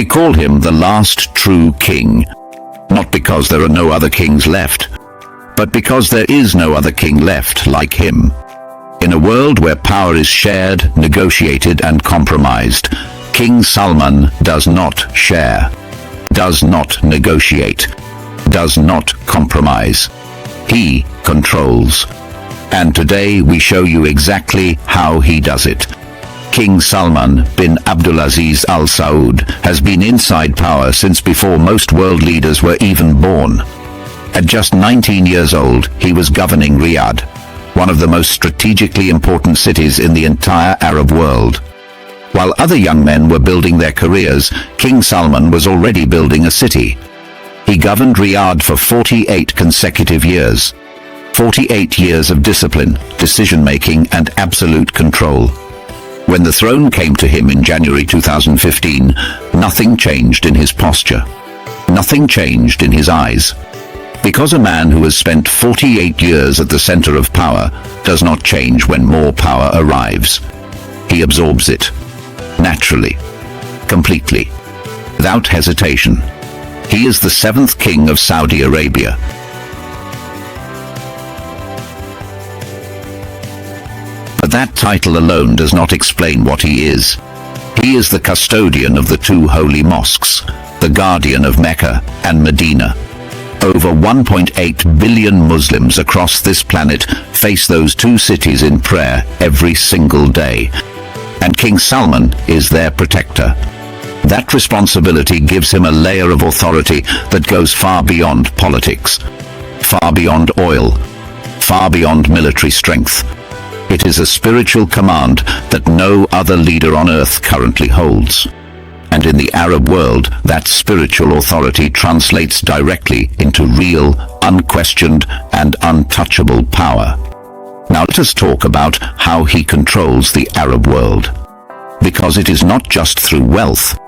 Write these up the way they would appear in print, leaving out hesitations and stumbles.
They call him the last true king, not because there are no other kings left, but because there is no other king left like him. In a world where power is shared, negotiated and compromised, King Salman does not share, does not negotiate, does not compromise. He controls. And today we show you exactly how he does it. King Salman bin Abdulaziz Al Saud has been inside power since before most world leaders were even born. At just 19 years old, he was governing Riyadh, one of the most strategically important cities in the entire Arab world. While other young men were building their careers, King Salman was already building a city. He governed Riyadh for 48 consecutive years. 48 years of discipline, decision-making and absolute control. When the throne came to him in January 2015, nothing changed in his posture. Nothing changed in his eyes. Because a man who has spent 48 years at the center of power does not change when more power arrives. He absorbs it. Naturally. Completely. Without hesitation. He is the seventh king of Saudi Arabia. But that title alone does not explain what he is. He is the custodian of the two holy mosques, the guardian of Mecca and Medina. Over 1.8 billion Muslims across this planet face those two cities in prayer every single day. And King Salman is their protector. That responsibility gives him a layer of authority that goes far beyond politics, far beyond oil, far beyond military strength. It is a spiritual command that no other leader on earth currently holds. And in the Arab world, that spiritual authority translates directly into real, unquestioned, and untouchable power. Now let us talk about how he controls the Arab world. Because it is not just through wealth,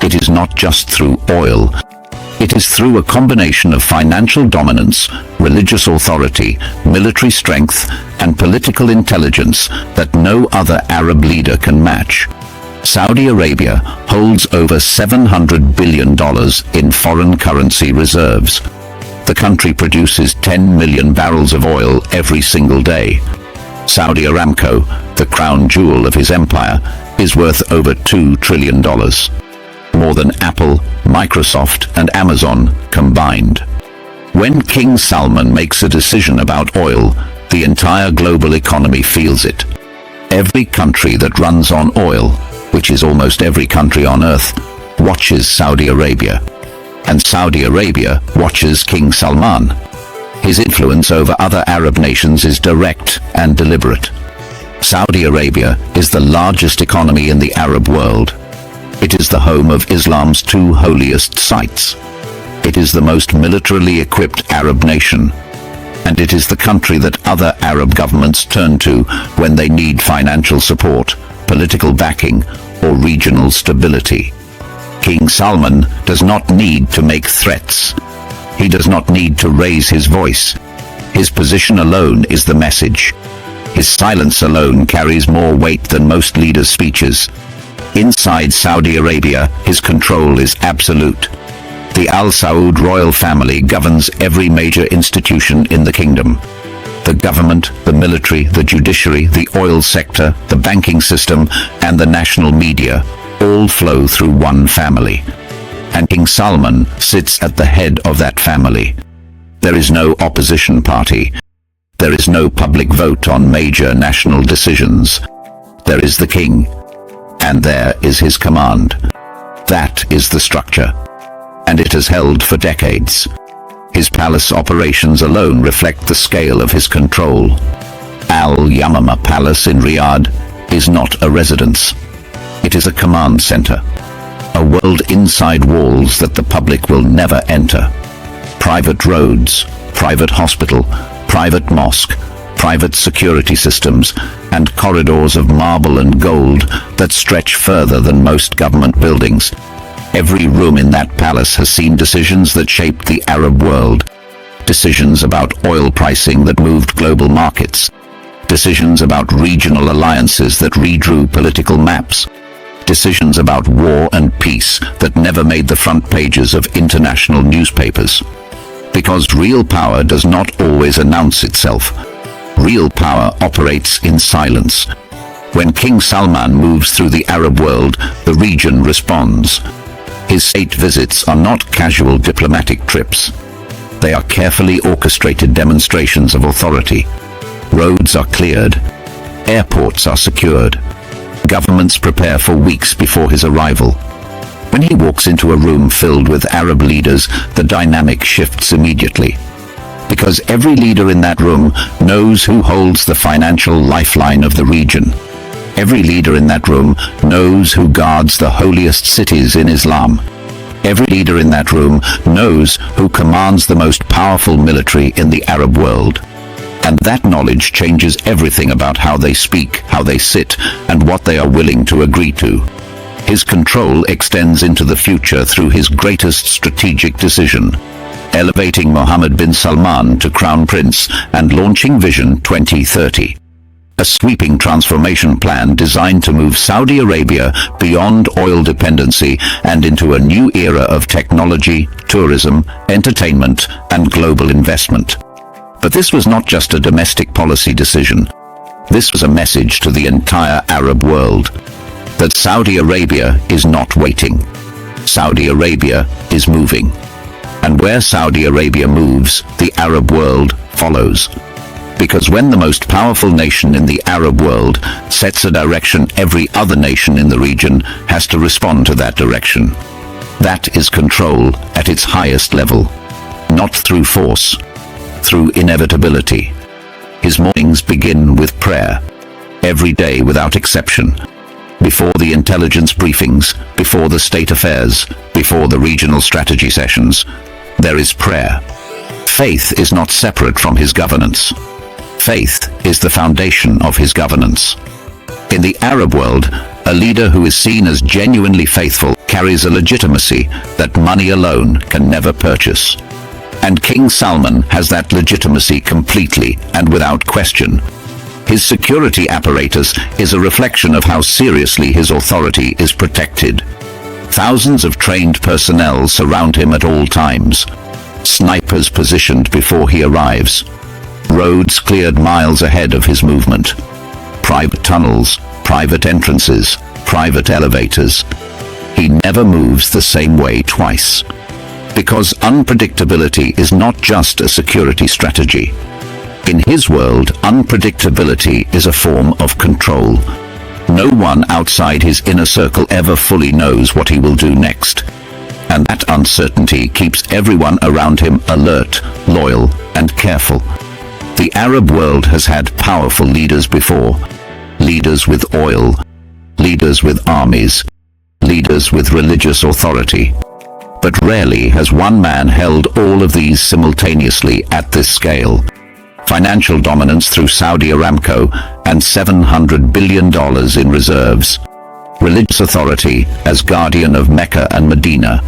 it is not just through oil, it is through a combination of financial dominance, religious authority, military strength, and political intelligence that no other Arab leader can match. Saudi Arabia holds over $700 billion in foreign currency reserves. The country produces 10 million barrels of oil every single day. Saudi Aramco, the crown jewel of his empire, is worth over $2 trillion. More than Apple, Microsoft, and Amazon combined. When King Salman makes a decision about oil, the entire global economy feels it. Every country that runs on oil, which is almost every country on earth, watches Saudi Arabia. And Saudi Arabia watches King Salman. His influence over other Arab nations is direct and deliberate. Saudi Arabia is the largest economy in the Arab world. It is the home of Islam's two holiest sites. It is the most militarily equipped Arab nation. And it is the country that other Arab governments turn to when they need financial support, political backing, or regional stability. King Salman does not need to make threats. He does not need to raise his voice. His position alone is the message. His silence alone carries more weight than most leaders' speeches. Inside Saudi Arabia, his control is absolute. The Al Saud royal family governs every major institution in the kingdom. The government, the military, the judiciary, the oil sector, the banking system, and the national media all flow through one family. And King Salman sits at the head of that family. There is no opposition party. There is no public vote on major national decisions. There is the king, and there is his command. That is the structure, and it has held for decades. His palace operations alone reflect the scale of his control. Al Yamamah Palace in Riyadh is not a residence. It is a command center, a world inside walls that the public will never enter. Private roads, private hospital, private mosque, private security systems, and corridors of marble and gold that stretch further than most government buildings. Every room in that palace has seen decisions that shaped the Arab world. Decisions about oil pricing that moved global markets. Decisions about regional alliances that redrew political maps. decisions about war and peace that never made the front pages of international newspapers. Because real power does not always announce itself. Real power operates in silence. When King Salman moves through the Arab world, the region responds. His state visits are not casual diplomatic trips. They are carefully orchestrated demonstrations of authority. Roads are cleared. Airports are secured. Governments prepare for weeks before his arrival. When he walks into a room filled with Arab leaders, the dynamic shifts immediately. Because every leader in that room knows who holds the financial lifeline of the region. Every leader in that room knows who guards the holiest cities in Islam. Every leader in that room knows who commands the most powerful military in the Arab world. And that knowledge changes everything about how they speak, how they sit, and what they are willing to agree to. His control extends into the future through his greatest strategic decision, elevating Mohammed bin Salman to Crown Prince and launching Vision 2030. A sweeping transformation plan designed to move Saudi Arabia beyond oil dependency and into a new era of technology, tourism, entertainment, and global investment. But this was not just a domestic policy decision. This was a message to the entire Arab world that Saudi Arabia is not waiting. Saudi Arabia is moving. And where Saudi Arabia moves, the Arab world follows. Because when the most powerful nation in the Arab world sets a direction, every other nation in the region has to respond to that direction. That is control at its highest level, not through force, through inevitability. His mornings begin with prayer, every day without exception. Before the intelligence briefings, before the state affairs, before the regional strategy sessions, there is prayer. Faith is not separate from his governance. Faith is the foundation of his governance. In the Arab world, a leader who is seen as genuinely faithful carries a legitimacy that money alone can never purchase. And King Salman has that legitimacy completely and without question. His security apparatus is a reflection of how seriously his authority is protected. Thousands of trained personnel surround him at all times. Snipers positioned before he arrives. Roads cleared miles ahead of his movement. Private tunnels, private entrances, private elevators. He never moves the same way twice. Because unpredictability is not just a security strategy. In his world, unpredictability is a form of control. No one outside his inner circle ever fully knows what he will do next. And that uncertainty keeps everyone around him alert, loyal, and careful. The Arab world has had powerful leaders before. Leaders with oil, leaders with armies, leaders with religious authority. But rarely has one man held all of these simultaneously at this scale. Financial dominance through Saudi Aramco and $700 billion in reserves. Religious authority as guardian of Mecca and Medina.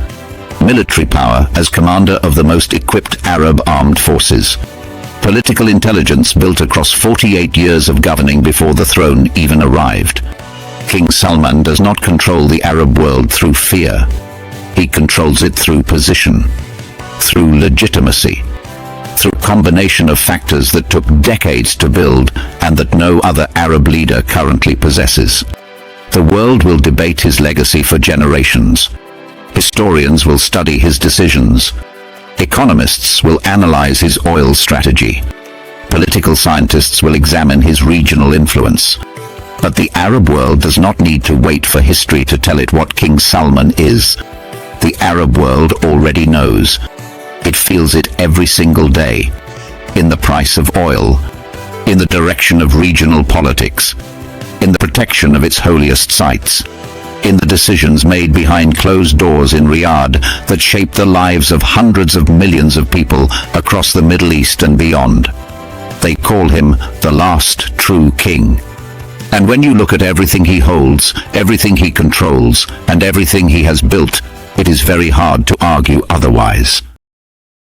Military power as commander of the most equipped Arab armed forces. Political intelligence built across 48 years of governing before the throne even arrived. King Salman does not control the Arab world through fear. He controls it through position, through legitimacy, through a combination of factors that took decades to build and that no other Arab leader currently possesses. The world will debate his legacy for generations. Historians will study his decisions. Economists will analyze his oil strategy. Political scientists will examine his regional influence. But the Arab world does not need to wait for history to tell it what King Salman is. The Arab world already knows. It feels it every single day. In the price of oil, in the direction of regional politics, in the protection of its holiest sites, in the decisions made behind closed doors in Riyadh that shape the lives of hundreds of millions of people across the Middle East and beyond. They call him the last true king. And when you look at everything he holds, everything he controls, and everything he has built, it is very hard to argue otherwise.